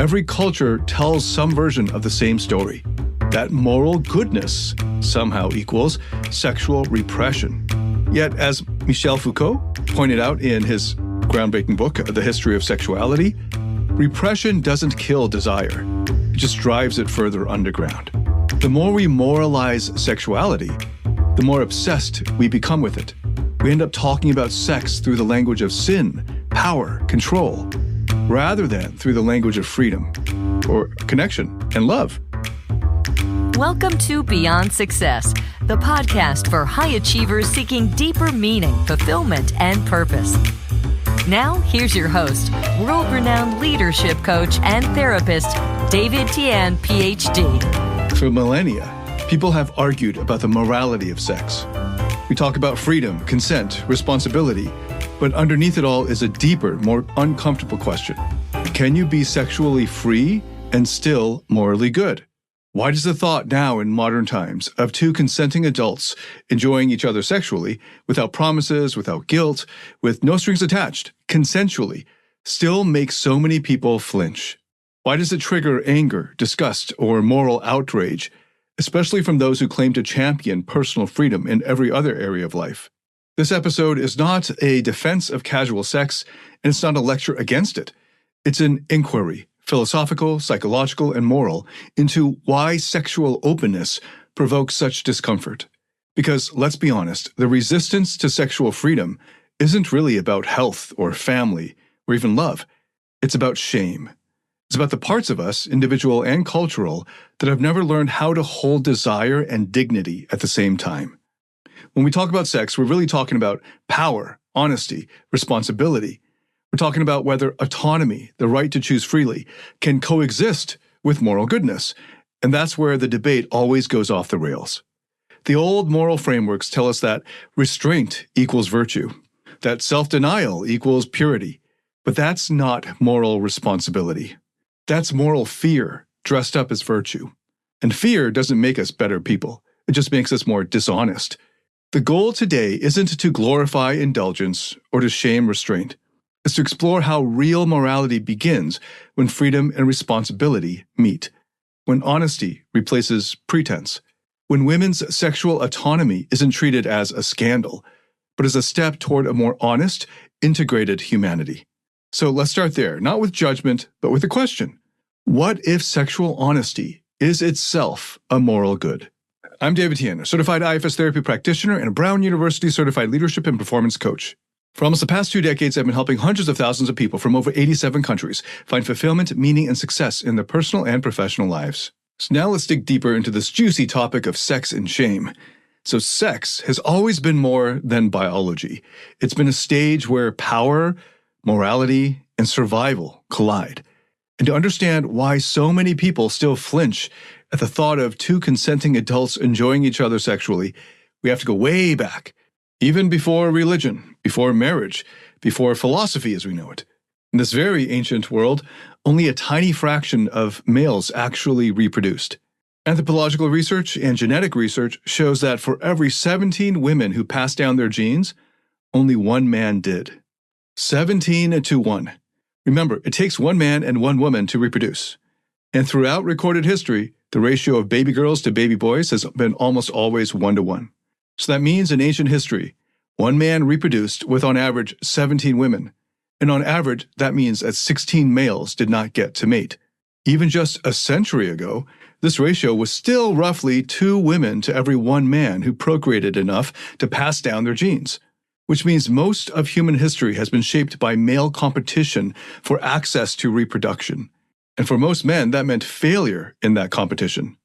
Every culture tells some version of the same story. That moral goodness somehow equals sexual repression. Yet, as Michel Foucault pointed out in his groundbreaking book, The History of Sexuality, repression doesn't kill desire. It just drives it further underground. The more we moralize sexuality, the more obsessed we become with it. We end up talking about sex through the language of sin, power, control, rather than through the language of freedom, or connection and love. Welcome to Beyond Success, the podcast for high achievers seeking deeper meaning, fulfillment, and purpose. Now, here's your host, world-renowned leadership coach and therapist, David Tian, Ph.D. For millennia, people have argued about the morality of sex. We talk about freedom, consent, responsibility, but underneath it all is a deeper, more uncomfortable question. Can you be sexually free and still morally good? Why does the thought now in modern times of two consenting adults enjoying each other sexually, without promises, without guilt, with no strings attached, consensually, still make so many people flinch? Why does it trigger anger, disgust, or moral outrage, especially from those who claim to champion personal freedom in every other area of life? This episode is not a defense of casual sex, and it's not a lecture against it. It's an inquiry, philosophical, psychological, and moral, into why sexual openness provokes such discomfort. Because, let's be honest, the resistance to sexual freedom isn't really about health or family or even love. It's about shame. It's about the parts of us, individual and cultural, that have never learned how to hold desire and dignity at the same time. When we talk about sex, we're really talking about power, honesty, responsibility. We're talking about whether autonomy, the right to choose freely, can coexist with moral goodness. And that's where the debate always goes off the rails. The old moral frameworks tell us that restraint equals virtue, that self-denial equals purity. But that's not moral responsibility. That's moral fear dressed up as virtue. And fear doesn't make us better people. It just makes us more dishonest. The goal today isn't to glorify indulgence or to shame restraint. It's to explore how real morality begins when freedom and responsibility meet, when honesty replaces pretense, when women's sexual autonomy isn't treated as a scandal, but as a step toward a more honest, integrated humanity. So let's start there, not with judgment, but with a question. What if sexual honesty is itself a moral good? I'm David Tian, a certified IFS therapy practitioner and a Brown University certified leadership and performance coach. For almost the past 2 decades, I've been helping hundreds of thousands of people from over 87 countries find fulfillment, meaning, and success in their personal and professional lives. So now let's dig deeper into this juicy topic of sex and shame. So sex has always been more than biology. It's been a stage where power, morality, and survival collide. And to understand why so many people still flinch at the thought of two consenting adults enjoying each other sexually, we have to go way back. Even before religion, before marriage, before philosophy as we know it. In this very ancient world, only a tiny fraction of males actually reproduced. Anthropological research and genetic research shows that for every 17 women who passed down their genes, only one man did. 17 to 1. Remember, it takes one man and one woman to reproduce. And throughout recorded history, the ratio of baby girls to baby boys has been almost always 1 to 1. So that means in ancient history, one man reproduced with on average 17 women. And on average, that means that 16 males did not get to mate. Even just a century ago, this ratio was still roughly 2 women to every 1 man who procreated enough to pass down their genes. Which means most of human history has been shaped by male competition for access to reproduction. And for most men, that meant failure in that competition.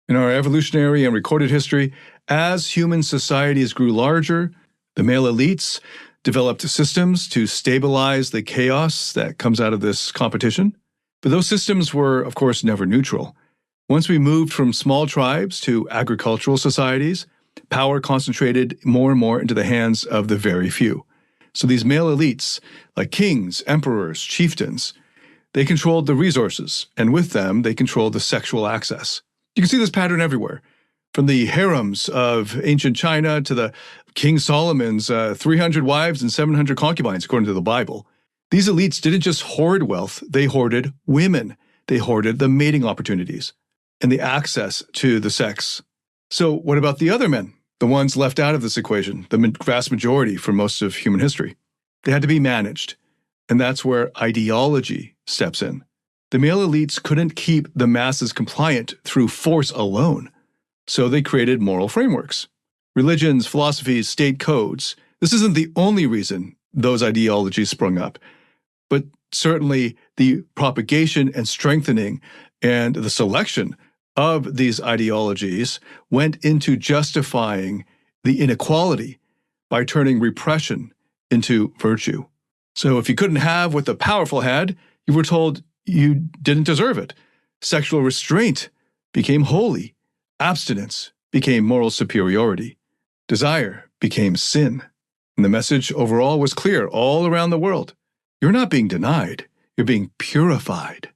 In our evolutionary and recorded history, as human societies grew larger, the male elites developed systems to stabilize the chaos that comes out of this competition. But those systems were, of course, never neutral. Once we moved from small tribes to agricultural societies, power concentrated more and more into the hands of the very few. So these male elites, like kings, emperors, chieftains, they controlled the resources, and with them, they controlled the sexual access. You can see this pattern everywhere, from the harems of ancient China to the King Solomon's 300 wives and 700 concubines, according to the Bible. These elites didn't just hoard wealth, they hoarded women, they hoarded the mating opportunities and the access to the sex. So what about the other men, the ones left out of this equation, the vast majority for most of human history? They had to be managed, and that's where ideology steps in. The male elites couldn't keep the masses compliant through force alone, so they created moral frameworks. Religions, philosophies, state codes. This isn't the only reason those ideologies sprung up, but certainly the propagation and strengthening and the selection of these ideologies went into justifying the inequality by turning repression into virtue. So if you couldn't have what the powerful had, you were told you didn't deserve it. Sexual restraint became holy. Abstinence became moral superiority. Desire became sin. And the message overall was clear all around the world. You're not being denied. You're being purified.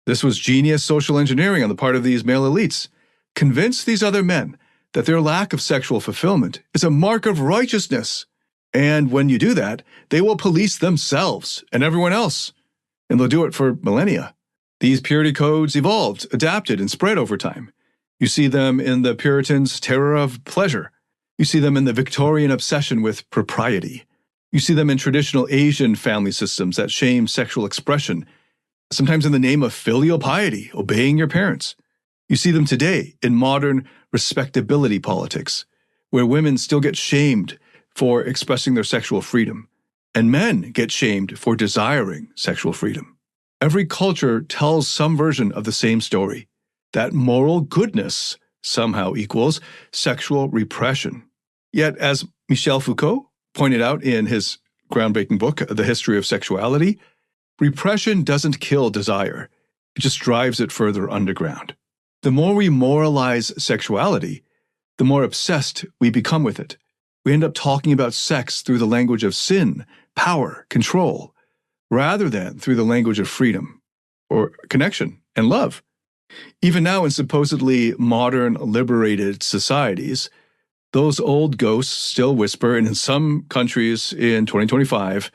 This was genius social engineering on the part of these male elites. Convince these other men that their lack of sexual fulfillment is a mark of righteousness. And when you do that, they will police themselves and everyone else. And they'll do it for millennia. These purity codes evolved, adapted, and spread over time. You see them in the Puritans' terror of pleasure. You see them in the Victorian obsession with propriety. You see them in traditional Asian family systems that shame sexual expression, sometimes in the name of filial piety, obeying your parents. You see them today in modern respectability politics, where women still get shamed for expressing their sexual freedom, and men get shamed for desiring sexual freedom. Every culture tells some version of the same story, that moral goodness somehow equals sexual repression. Yet, as Michel Foucault pointed out in his groundbreaking book, The History of Sexuality, repression doesn't kill desire. It just drives it further underground. The more we moralize sexuality, the more obsessed we become with it. We end up talking about sex through the language of sin, power, control, rather than through the language of freedom or connection and love. Even now in supposedly modern, liberated societies, those old ghosts still whisper, and in some countries in 2025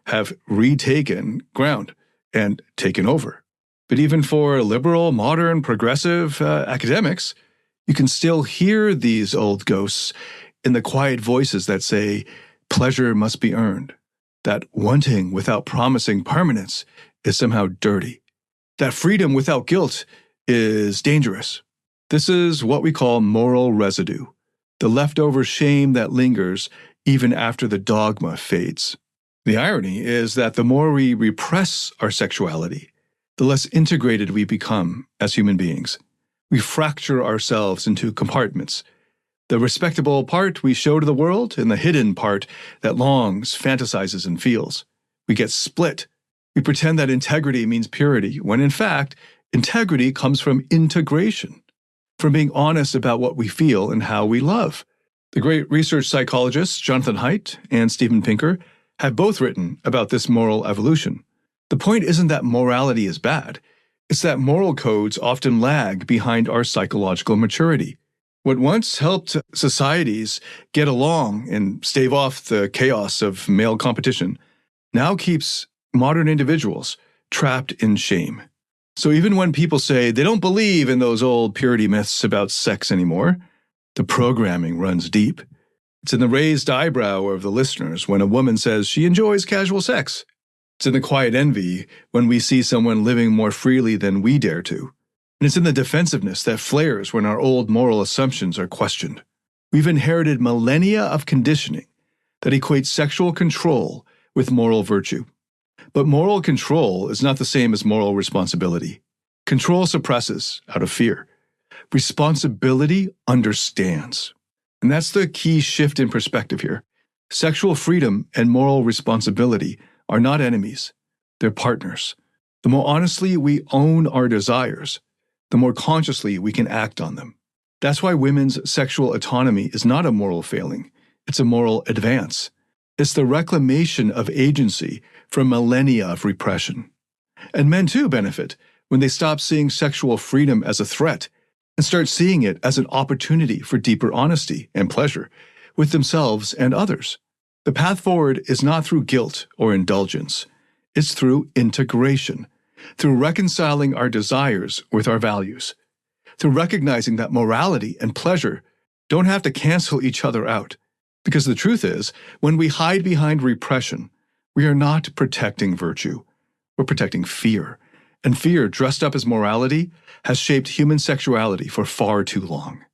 have retaken ground and taken over. But even for liberal, modern, progressive academics, you can still hear these old ghosts in the quiet voices that say, pleasure must be earned, that wanting without promising permanence is somehow dirty, that freedom without guilt is dangerous. This is what we call moral residue, the leftover shame that lingers even after the dogma fades. The irony is that the more we repress our sexuality, the less integrated we become as human beings. We fracture ourselves into compartments. The respectable part we show to the world and the hidden part that longs, fantasizes, and feels. We get split. We pretend that integrity means purity, when in fact, integrity comes from integration, from being honest about what we feel and how we love. The great research psychologists Jonathan Haidt and Steven Pinker have both written about this moral evolution. The point isn't that morality is bad. It's that moral codes often lag behind our psychological maturity. What once helped societies get along and stave off the chaos of male competition now keeps modern individuals trapped in shame. So even when people say they don't believe in those old purity myths about sex anymore, the programming runs deep. It's in the raised eyebrow of the listeners when a woman says she enjoys casual sex. It's in the quiet envy when we see someone living more freely than we dare to. And it's in the defensiveness that flares when our old moral assumptions are questioned. We've inherited millennia of conditioning that equates sexual control with moral virtue. But moral control is not the same as moral responsibility. Control suppresses out of fear. Responsibility understands. And that's the key shift in perspective here. Sexual freedom and moral responsibility are not enemies. They're partners. The more honestly we own our desires, the more consciously we can act on them. That's why women's sexual autonomy is not a moral failing. It's a moral advance. It's the reclamation of agency from millennia of repression. And men too benefit when they stop seeing sexual freedom as a threat and start seeing it as an opportunity for deeper honesty and pleasure with themselves and others. The path forward is not through guilt or indulgence. It's through integration. through reconciling our desires with our values, through recognizing that morality and pleasure don't have to cancel each other out. Because the truth is, when we hide behind repression, we are not protecting virtue. We're protecting fear. And fear, dressed up as morality, has shaped human sexuality for far too long.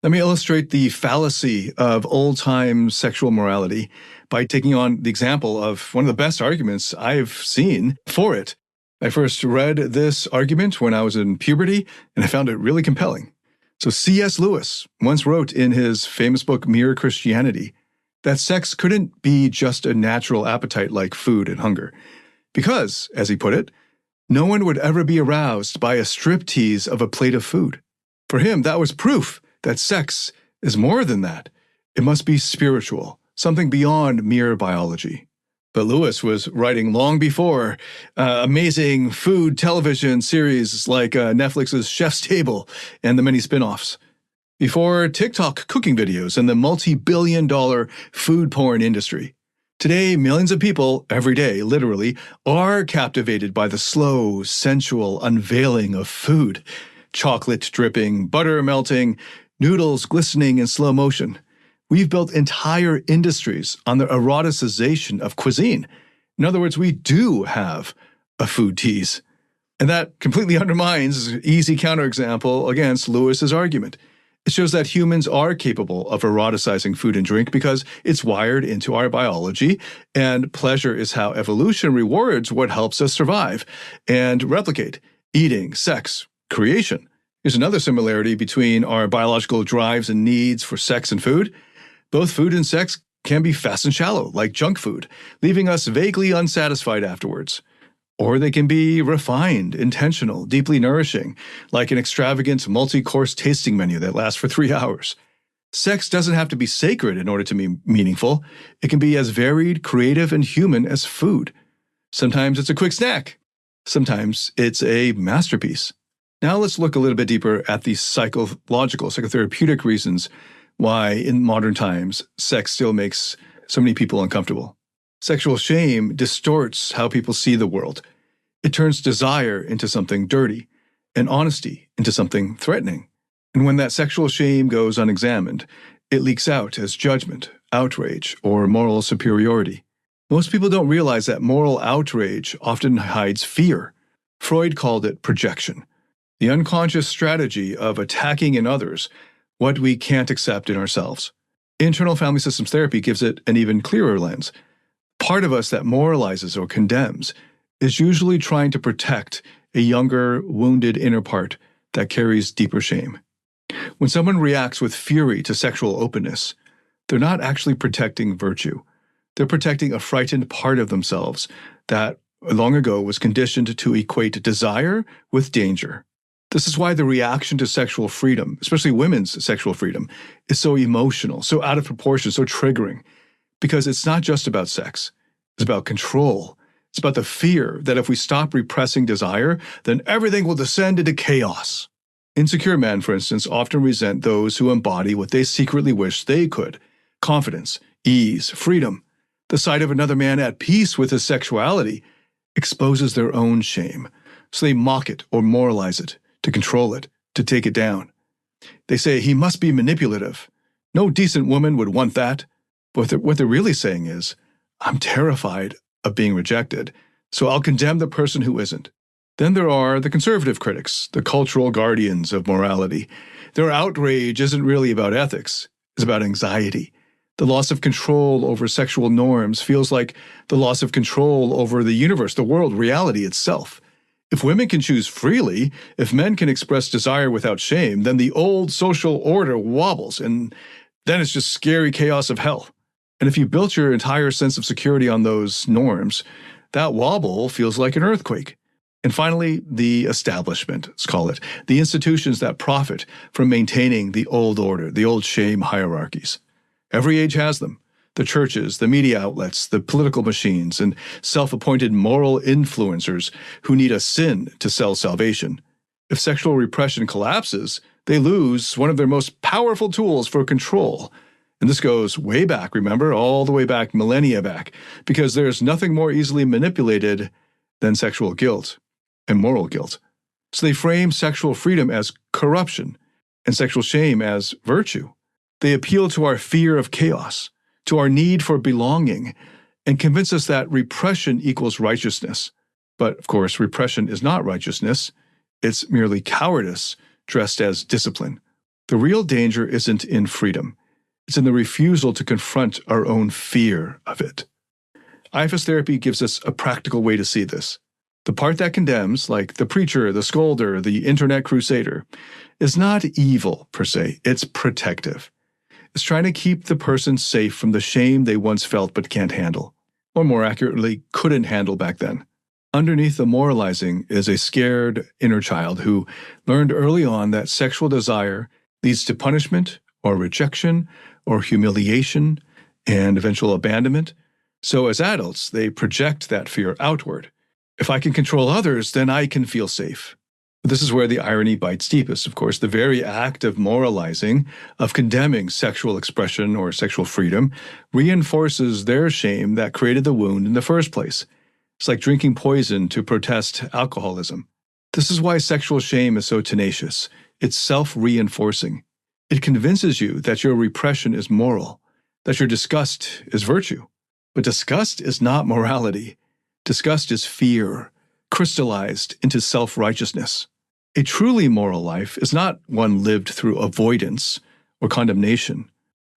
Let me illustrate the fallacy of old-time sexual morality by taking on the example of one of the best arguments I've seen for it. I first read this argument when I was in puberty, and I found it really compelling. So C.S. Lewis once wrote in his famous book, Mere Christianity, that sex couldn't be just a natural appetite like food and hunger. Because, as he put it, no one would ever be aroused by a striptease of a plate of food. For him, that was proof that sex is more than that. It must be spiritual, something beyond mere biology. But Lewis was writing long before amazing food television series like Netflix's Chef's Table and the many spin-offs, before TikTok cooking videos and the multi-billion-dollar food porn industry. Today, millions of people, every day, literally, are captivated by the slow, sensual unveiling of food. Chocolate dripping, butter melting, noodles glistening in slow motion. We've built entire industries on the eroticization of cuisine. In other words, we do have a food tease. And that completely undermines easy counterexample against Lewis's argument. It shows that humans are capable of eroticizing food and drink because it's wired into our biology, and pleasure is how evolution rewards what helps us survive and replicate: eating, sex, creation. Here's another similarity between our biological drives and needs for sex and food. Both food and sex can be fast and shallow, like junk food, leaving us vaguely unsatisfied afterwards. Or they can be refined, intentional, deeply nourishing, like an extravagant multi-course tasting menu that lasts for 3 hours. Sex doesn't have to be sacred in order to be meaningful. It can be as varied, creative, and human as food. Sometimes it's a quick snack. Sometimes it's a masterpiece. Now let's look a little bit deeper at the psychological, psychotherapeutic reasons why, in modern times, sex still makes so many people uncomfortable. Sexual shame distorts how people see the world. It turns desire into something dirty, and honesty into something threatening. And when that sexual shame goes unexamined, it leaks out as judgment, outrage, or moral superiority. Most people don't realize that moral outrage often hides fear. Freud called it projection, the unconscious strategy of attacking in others what we can't accept in ourselves. Internal family systems therapy gives it an even clearer lens. Part of us that moralizes or condemns is usually trying to protect a younger, wounded inner part that carries deeper shame. When someone reacts with fury to sexual openness, they're not actually protecting virtue. They're protecting a frightened part of themselves that long ago was conditioned to equate desire with danger. This is why the reaction to sexual freedom, especially women's sexual freedom, is so emotional, so out of proportion, so triggering. Because it's not just about sex. It's about control. It's about the fear that if we stop repressing desire, then everything will descend into chaos. Insecure men, for instance, often resent those who embody what they secretly wish they could: confidence, ease, freedom. The sight of another man at peace with his sexuality exposes their own shame, so they mock it or moralize it, to control it, to take it down. They say he must be manipulative. No decent woman would want that. But what they're really saying is, I'm terrified of being rejected, so I'll condemn the person who isn't. Then there are the conservative critics, the cultural guardians of morality. Their outrage isn't really about ethics, it's about anxiety. The loss of control over sexual norms feels like the loss of control over the universe, the world, reality itself. If women can choose freely, if men can express desire without shame, then the old social order wobbles, and then it's just scary chaos of hell. And if you built your entire sense of security on those norms, that wobble feels like an earthquake. And finally, the establishment, let's call it, the institutions that profit from maintaining the old order, the old shame hierarchies. Every age has them. The churches, the media outlets, the political machines, and self-appointed moral influencers who need a sin to sell salvation. If sexual repression collapses, they lose one of their most powerful tools for control. And this goes way back, remember, all the way back, millennia back, because there's nothing more easily manipulated than sexual guilt. and moral guilt. So they frame sexual freedom as corruption and sexual shame as virtue. They appeal to our fear of chaos, to our need for belonging, and convince us that repression equals righteousness. But, of course, repression is not righteousness. It's merely cowardice dressed as discipline. The real danger isn't in freedom. It's in the refusal to confront our own fear of it. IFS therapy gives us a practical way to see this. The part that condemns, like the preacher, the scolder, the internet crusader, is not evil per se. It's protective. It's trying to keep the person safe from the shame they once felt but can't handle, or more accurately, couldn't handle back then. Underneath the moralizing is a scared inner child who learned early on that sexual desire leads to punishment or rejection or humiliation and eventual abandonment. So as adults, they project that fear outward. If I can control others, then I can feel safe. But this is where the irony bites deepest, of course. The very act of moralizing, of condemning sexual expression or sexual freedom, reinforces their shame that created the wound in the first place. It's like drinking poison to protest alcoholism. This is why sexual shame is so tenacious. It's self-reinforcing. It convinces you that your repression is moral, that your disgust is virtue. But disgust is not morality. Disgust is fear, crystallized into self-righteousness. A truly moral life is not one lived through avoidance or condemnation.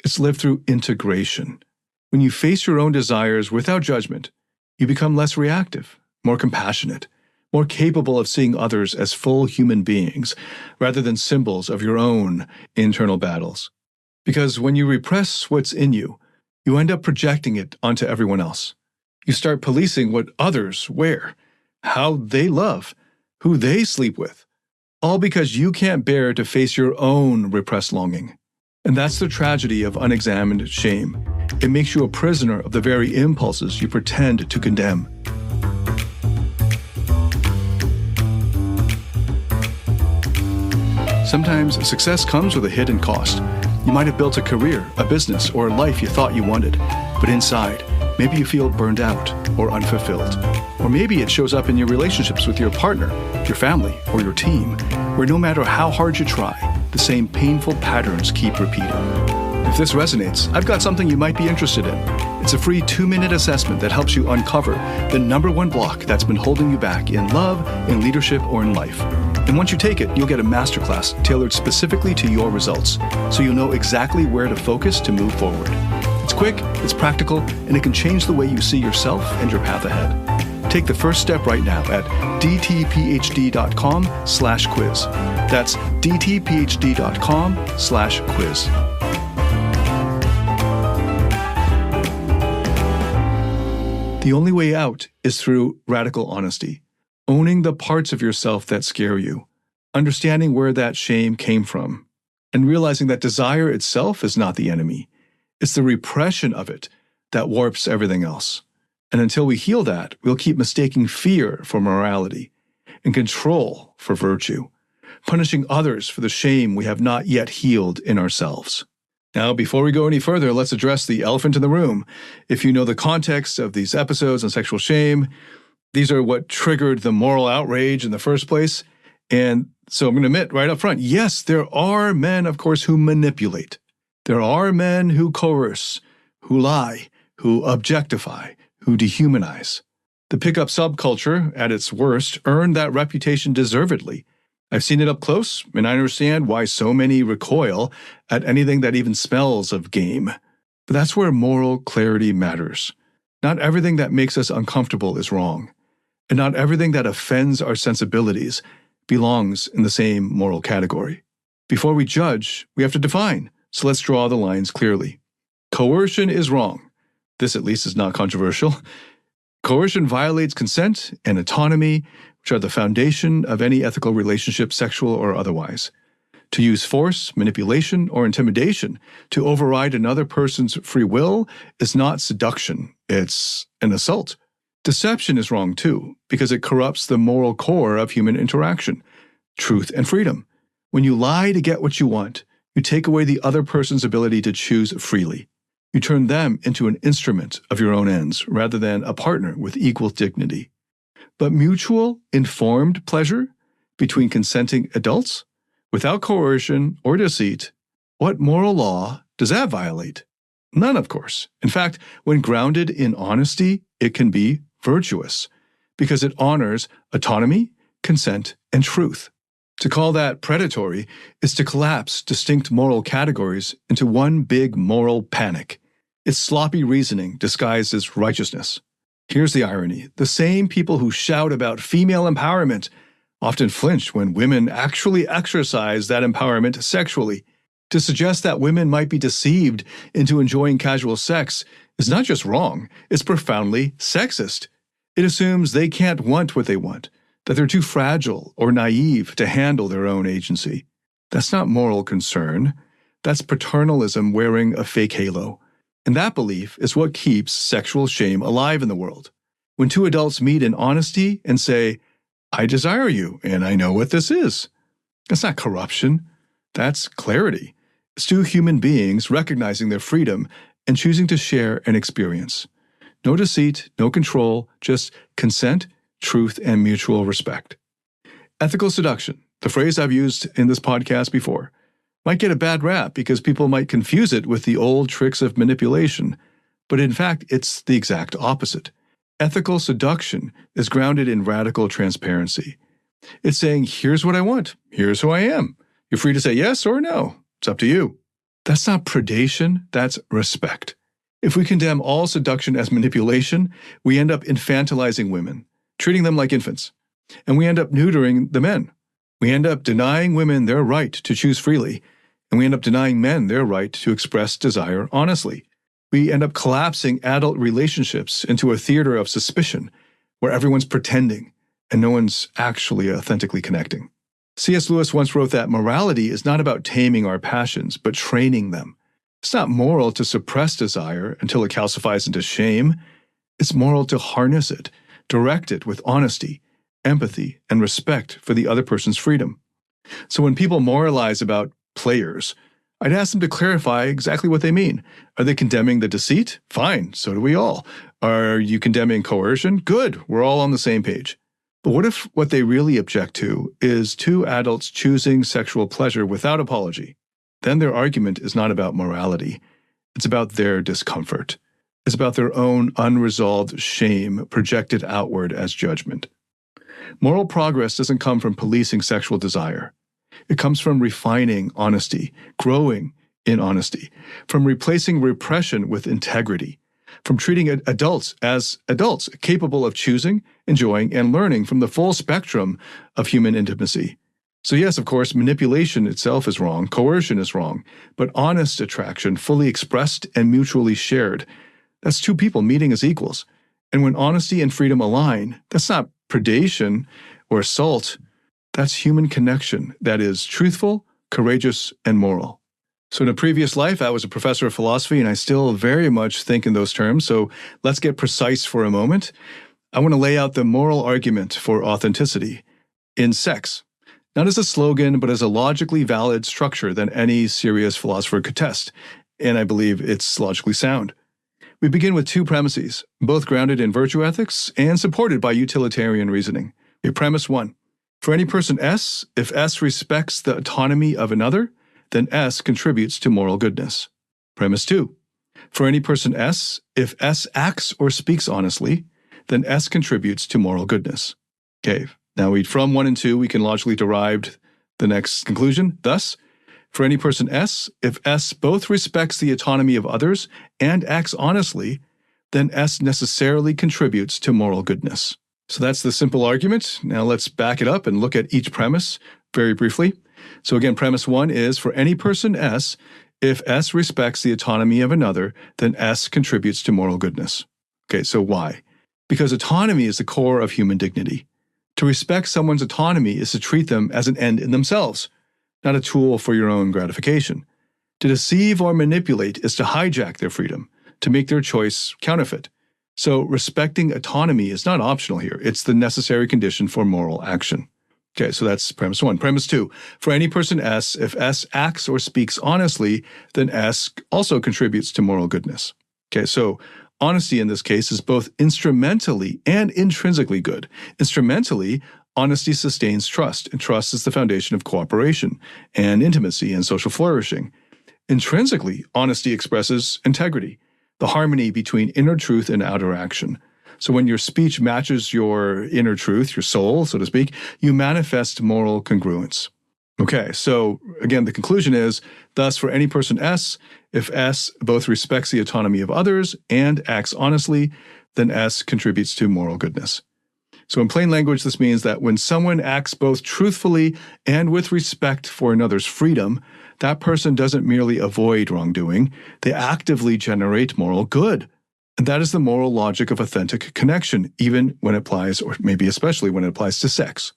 It's lived through integration. When you face your own desires without judgment, you become less reactive, more compassionate, more capable of seeing others as full human beings rather than symbols of your own internal battles. Because when you repress what's in you, you end up projecting it onto everyone else. You start policing what others wear, how they love, who they sleep with, all because you can't bear to face your own repressed longing. And that's the tragedy of unexamined shame. It makes you a prisoner of the very impulses you pretend to condemn. Sometimes success comes with a hidden cost. You might have built a career, a business, or a life you thought you wanted, but inside, maybe you feel burned out or unfulfilled. Or maybe it shows up in your relationships with your partner, your family, or your team, where no matter how hard you try, the same painful patterns keep repeating. If this resonates, I've got something you might be interested in. It's a free 2-minute assessment that helps you uncover the #1 block that's been holding you back in love, in leadership, or in life. And once you take it, you'll get a masterclass tailored specifically to your results, so you'll know exactly where to focus to move forward. It's quick, it's practical, and it can change the way you see yourself and your path ahead. Take the first step right now at dtphd.com/quiz. That's dtphd.com/quiz. The only way out is through radical honesty, owning the parts of yourself that scare you, understanding where that shame came from, and realizing that desire itself is not the enemy. It's the repression of it that warps everything else. And until we heal that, we'll keep mistaking fear for morality and control for virtue, punishing others for the shame we have not yet healed in ourselves. Now, before we go any further, let's address the elephant in the room. If you know the context of these episodes on sexual shame, these are what triggered the moral outrage in the first place. And so I'm going to admit right up front, yes, there are men, of course, who manipulate. There are men who coerce, who lie, who objectify, who dehumanize. The pickup subculture, at its worst, earned that reputation deservedly. I've seen it up close, and I understand why so many recoil at anything that even smells of game. But that's where moral clarity matters. Not everything that makes us uncomfortable is wrong, and not everything that offends our sensibilities belongs in the same moral category. Before we judge, we have to define, so let's draw the lines clearly. Coercion is wrong. This at least is not controversial. Coercion violates consent and autonomy, which are the foundation of any ethical relationship, sexual or otherwise. To use force, manipulation, or intimidation to override another person's free will is not seduction, it's an assault. Deception is wrong too, because it corrupts the moral core of human interaction, truth and freedom. When you lie to get what you want, you take away the other person's ability to choose freely. You turn them into an instrument of your own ends rather than a partner with equal dignity. But mutual, informed pleasure between consenting adults, without coercion or deceit, what moral law does that violate? None, of course. In fact, when grounded in honesty, it can be virtuous because it honors autonomy, consent, and truth. To call that predatory is to collapse distinct moral categories into one big moral panic. It's sloppy reasoning disguised as righteousness. Here's the irony. The same people who shout about female empowerment often flinch when women actually exercise that empowerment sexually. To suggest that women might be deceived into enjoying casual sex is not just wrong, it's profoundly sexist. It assumes they can't want what they want, that they're too fragile or naive to handle their own agency. That's not moral concern. That's paternalism wearing a fake halo. And that belief is what keeps sexual shame alive in the world. When two adults meet in honesty and say, I desire you, and I know what this is. That's not corruption. That's clarity. It's two human beings recognizing their freedom and choosing to share an experience. No deceit, no control, just consent, truth, and mutual respect. Ethical seduction, the phrase I've used in this podcast before, might get a bad rap because people might confuse it with the old tricks of manipulation, but in fact, it's the exact opposite. Ethical seduction is grounded in radical transparency. It's saying, here's what I want, here's who I am. You're free to say yes or no. It's up to you. That's not predation, that's respect. If we condemn all seduction as manipulation, we end up infantilizing women, treating them like infants. And we end up neutering the men. We end up denying women their right to choose freely, and we end up denying men their right to express desire honestly. We end up collapsing adult relationships into a theater of suspicion, where everyone's pretending and no one's actually authentically connecting. C.S. Lewis once wrote that morality is not about taming our passions, but training them. It's not moral to suppress desire until it calcifies into shame. It's moral to harness it, direct it with honesty, empathy, and respect for the other person's freedom. So when people moralize about players, I'd ask them to clarify exactly what they mean. Are they condemning the deceit? Fine, so do we all. Are you condemning coercion? Good, we're all on the same page. But what if what they really object to is two adults choosing sexual pleasure without apology? Then their argument is not about morality. It's about their discomfort. It's about their own unresolved shame projected outward as judgment. Moral progress doesn't come from policing sexual desire. It comes from refining honesty, growing in honesty, from replacing repression with integrity, from treating adults as adults capable of choosing, enjoying, and learning from the full spectrum of human intimacy. So yes, of course, manipulation itself is wrong, coercion is wrong, but honest attraction, fully expressed and mutually shared, that's two people meeting as equals. And when honesty and freedom align, that's not predation or assault, that's human connection that is truthful, courageous, and moral. So in a previous life, I was a professor of philosophy, and I still very much think in those terms. So let's get precise for a moment. I want to lay out the moral argument for authenticity in sex, not as a slogan, but as a logically valid structure that any serious philosopher could test. And I believe it's logically sound. We begin with two premises, both grounded in virtue ethics and supported by utilitarian reasoning. Premise 1. For any person S, if S respects the autonomy of another, then S contributes to moral goodness. Premise 2. For any person S, if S acts or speaks honestly, then S contributes to moral goodness. Okay, now from 1 and 2, we can logically derive the next conclusion. Thus, for any person S, if S both respects the autonomy of others and acts honestly, then S necessarily contributes to moral goodness. So that's the simple argument. Now let's back it up and look at each premise very briefly. So again, premise 1 is for any person S, if S respects the autonomy of another, then S contributes to moral goodness. Okay, so why? Because autonomy is the core of human dignity. To respect someone's autonomy is to treat them as an end in themselves, not a tool for your own gratification. To deceive or manipulate is to hijack their freedom, to make their choice counterfeit. So respecting autonomy is not optional here. It's the necessary condition for moral action. Okay, so that's premise 1. Premise 2, for any person S, if S acts or speaks honestly, then S also contributes to moral goodness. Okay, so Honesty in this case is both instrumentally and intrinsically good. Instrumentally, honesty sustains trust, and trust is the foundation of cooperation and intimacy and social flourishing. Intrinsically, honesty expresses integrity, the harmony between inner truth and outer action. So when your speech matches your inner truth, your soul, so to speak, you manifest moral congruence. Okay, so again, the conclusion is, thus for any person S, if S both respects the autonomy of others and acts honestly, then S contributes to moral goodness. So in plain language, this means that when someone acts both truthfully and with respect for another's freedom, that person doesn't merely avoid wrongdoing, they actively generate moral good. And that is the moral logic of authentic connection, even when it applies, or maybe especially when it applies to sex.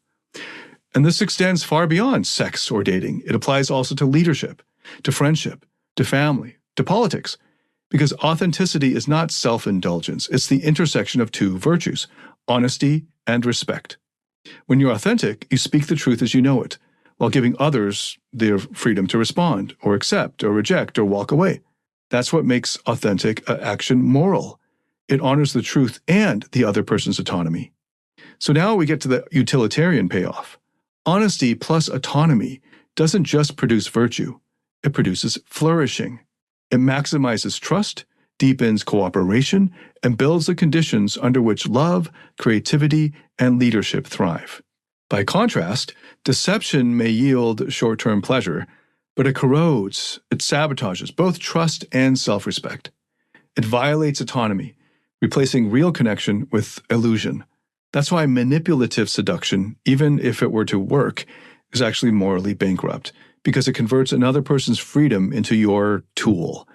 And this extends far beyond sex or dating. It applies also to leadership, to friendship, to family, to politics. Because authenticity is not self-indulgence. It's the intersection of two virtues, honesty and respect. When you're authentic, you speak the truth as you know it, while giving others their freedom to respond, or accept, or reject, or walk away. That's what makes authentic action moral. It honors the truth and the other person's autonomy. So now we get to the utilitarian payoff. Honesty plus autonomy doesn't just produce virtue, it produces flourishing. It maximizes trust, deepens cooperation, and builds the conditions under which love, creativity, and leadership thrive. By contrast, deception may yield short-term pleasure, but it corrodes, it sabotages both trust and self-respect. It violates autonomy, replacing real connection with illusion. That's why manipulative seduction, even if it were to work, is actually morally bankrupt, because it converts another person's freedom into your tool.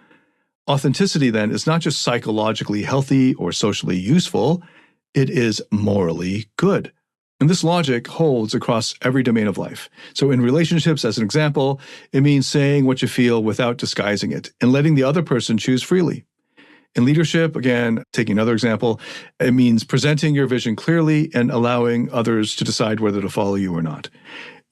Authenticity, then, is not just psychologically healthy or socially useful, it is morally good. And this logic holds across every domain of life. So in relationships, as an example, it means saying what you feel without disguising it and letting the other person choose freely. In leadership, again, taking another example, it means presenting your vision clearly and allowing others to decide whether to follow you or not.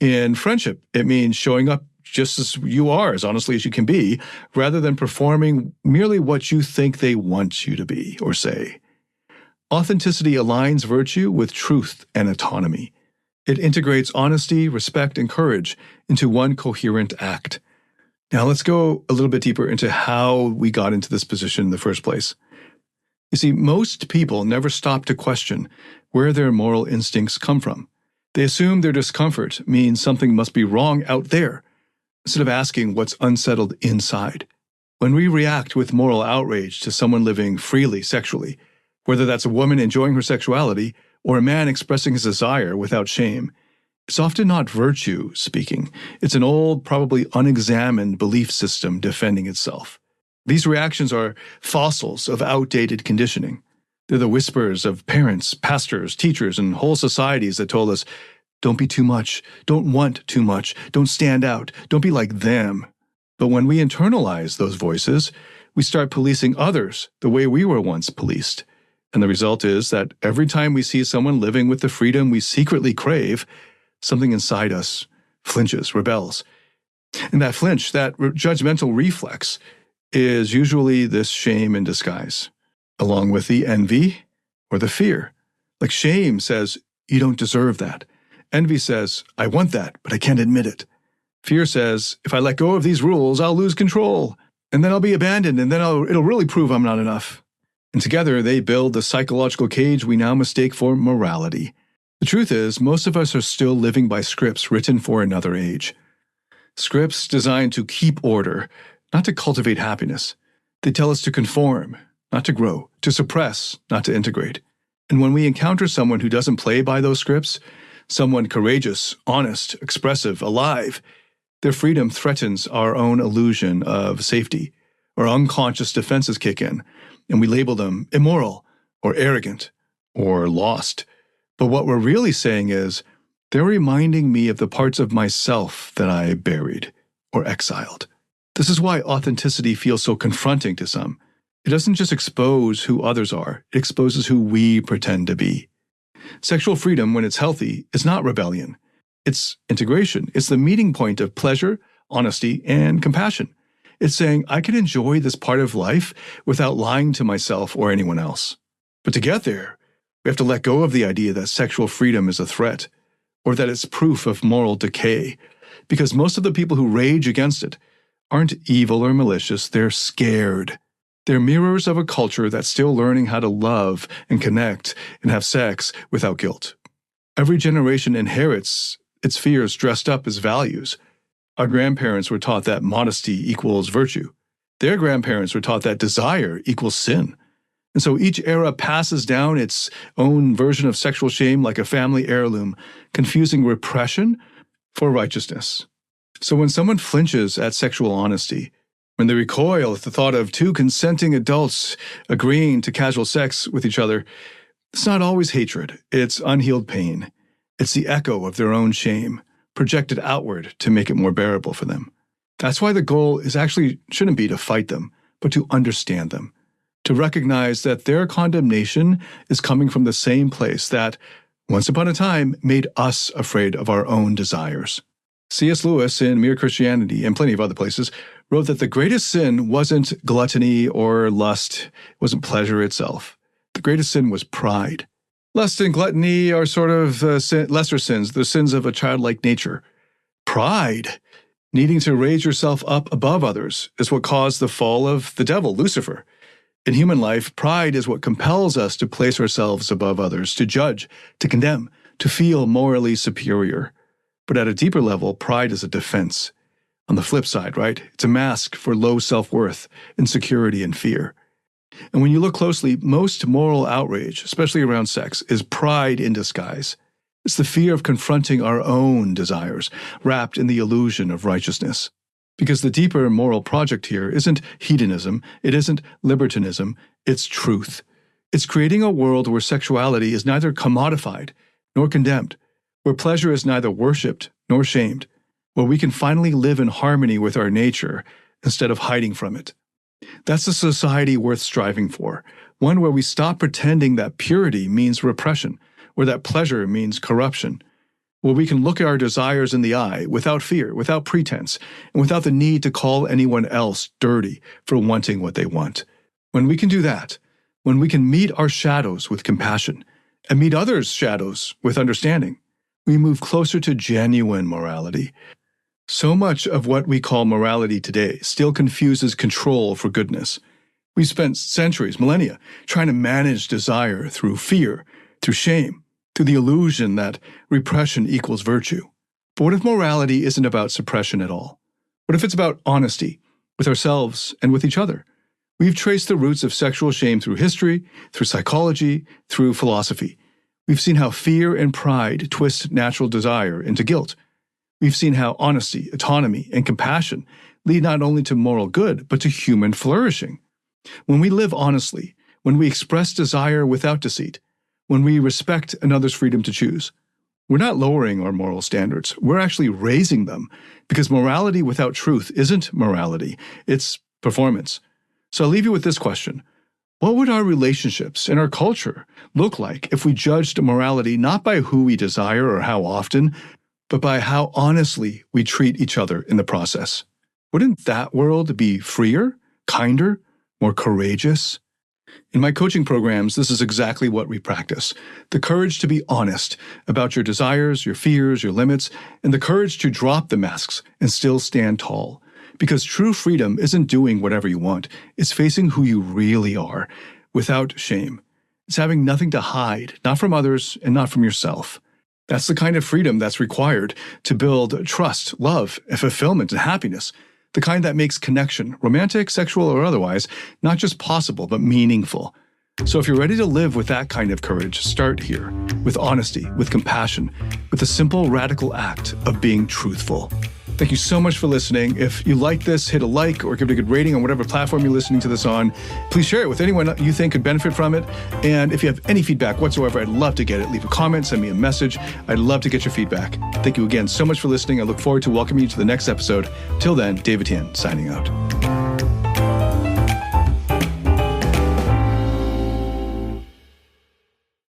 In friendship, it means showing up just as you are, as honestly as you can be, rather than performing merely what you think they want you to be or say. Authenticity aligns virtue with truth and autonomy. It integrates honesty, respect, and courage into one coherent act. Now let's go a little bit deeper into how we got into this position in the first place. You see, most people never stop to question where their moral instincts come from. They assume their discomfort means something must be wrong out there, instead of asking what's unsettled inside. When we react with moral outrage to someone living freely sexually, whether that's a woman enjoying her sexuality or a man expressing his desire without shame, it's often not virtue speaking. It's an old, probably unexamined belief system defending itself. These reactions are fossils of outdated conditioning. They're the whispers of parents, pastors, teachers, and whole societies that told us, don't be too much, don't want too much, don't stand out, don't be like them. But when we internalize those voices, we start policing others the way we were once policed. And the result is that every time we see someone living with the freedom we secretly crave, something inside us flinches, rebels. And that flinch, that judgmental reflex, is usually this shame in disguise, along with the envy or the fear. Like shame says, you don't deserve that. Envy says, I want that, but I can't admit it. Fear says, if I let go of these rules, I'll lose control, and then I'll be abandoned, and then it'll really prove I'm not enough. And together they build the psychological cage we now mistake for morality. The truth is, most of us are still living by scripts written for another age. Scripts designed to keep order, not to cultivate happiness. They tell us to conform, not to grow, to suppress, not to integrate. And when we encounter someone who doesn't play by those scripts, someone courageous, honest, expressive, alive, their freedom threatens our own illusion of safety. Our unconscious defenses kick in, and we label them immoral, or arrogant, or lost. But what we're really saying is, they're reminding me of the parts of myself that I buried or exiled. This is why authenticity feels so confronting to some. It doesn't just expose who others are, it exposes who we pretend to be. Sexual freedom, when it's healthy, is not rebellion. It's integration. It's the meeting point of pleasure, honesty, and compassion. It's saying I can enjoy this part of life without lying to myself or anyone else. But to get there, we have to let go of the idea that sexual freedom is a threat or that it's proof of moral decay, because most of the people who rage against it aren't evil or malicious, they're scared. They're mirrors of a culture that's still learning how to love and connect and have sex without guilt. Every generation inherits its fears dressed up as values. Our grandparents were taught that modesty equals virtue. Their grandparents were taught that desire equals sin. And so each era passes down its own version of sexual shame like a family heirloom, confusing repression for righteousness. So when someone flinches at sexual honesty, when they recoil at the thought of two consenting adults agreeing to casual sex with each other, it's not always hatred, it's unhealed pain. It's the echo of their own shame, projected outward to make it more bearable for them. That's why the goal shouldn't be to fight them, but to understand them, to recognize that their condemnation is coming from the same place that, once upon a time, made us afraid of our own desires. C.S. Lewis, in Mere Christianity and plenty of other places, wrote that the greatest sin wasn't gluttony or lust, it wasn't pleasure itself. The greatest sin was pride. Lust and gluttony are sort of lesser sins, the sins of a childlike nature. Pride, needing to raise yourself up above others, is what caused the fall of the devil, Lucifer. In human life, pride is what compels us to place ourselves above others, to judge, to condemn, to feel morally superior. But at a deeper level, pride is a defense. On the flip side, right? It's a mask for low self-worth, insecurity, and fear. And when you look closely, most moral outrage, especially around sex, is pride in disguise. It's the fear of confronting our own desires, wrapped in the illusion of righteousness. Because the deeper moral project here isn't hedonism, it isn't libertinism, it's truth. It's creating a world where sexuality is neither commodified nor condemned, where pleasure is neither worshipped nor shamed, where we can finally live in harmony with our nature instead of hiding from it. That's a society worth striving for, one where we stop pretending that purity means repression, or that pleasure means corruption, where we can look at our desires in the eye without fear, without pretense, and without the need to call anyone else dirty for wanting what they want. When we can do that, when we can meet our shadows with compassion, and meet others' shadows with understanding, we move closer to genuine morality. So much of what we call morality today still confuses control for goodness. We've spent centuries, millennia, trying to manage desire through fear, through shame, through the illusion that repression equals virtue. But what if morality isn't about suppression at all? What if it's about honesty with ourselves and with each other? We've traced the roots of sexual shame through history, through psychology, through philosophy. We've seen how fear and pride twist natural desire into guilt. We've seen how honesty, autonomy, and compassion lead not only to moral good, but to human flourishing. When we live honestly, when we express desire without deceit, when we respect another's freedom to choose, we're not lowering our moral standards. We're actually raising them, because morality without truth isn't morality, it's performance. So I'll leave you with this question. What would our relationships and our culture look like if we judged morality not by who we desire or how often, but by how honestly we treat each other in the process? Wouldn't that world be freer, kinder, more courageous? In my coaching programs, this is exactly what we practice. The courage to be honest about your desires, your fears, your limits, and the courage to drop the masks and still stand tall. Because true freedom isn't doing whatever you want. It's facing who you really are, without shame. It's having nothing to hide, not from others and not from yourself. That's the kind of freedom that's required to build trust, love, and fulfillment and happiness. The kind that makes connection, romantic, sexual, or otherwise, not just possible, but meaningful. So if you're ready to live with that kind of courage, start here, with honesty, with compassion, with the simple, radical act of being truthful. Thank you so much for listening. If you like this, hit a like or give it a good rating on whatever platform you're listening to this on. Please share it with anyone you think could benefit from it. And if you have any feedback whatsoever, I'd love to get it. Leave a comment, send me a message. I'd love to get your feedback. Thank you again so much for listening. I look forward to welcoming you to the next episode. Till then, David Tian signing out.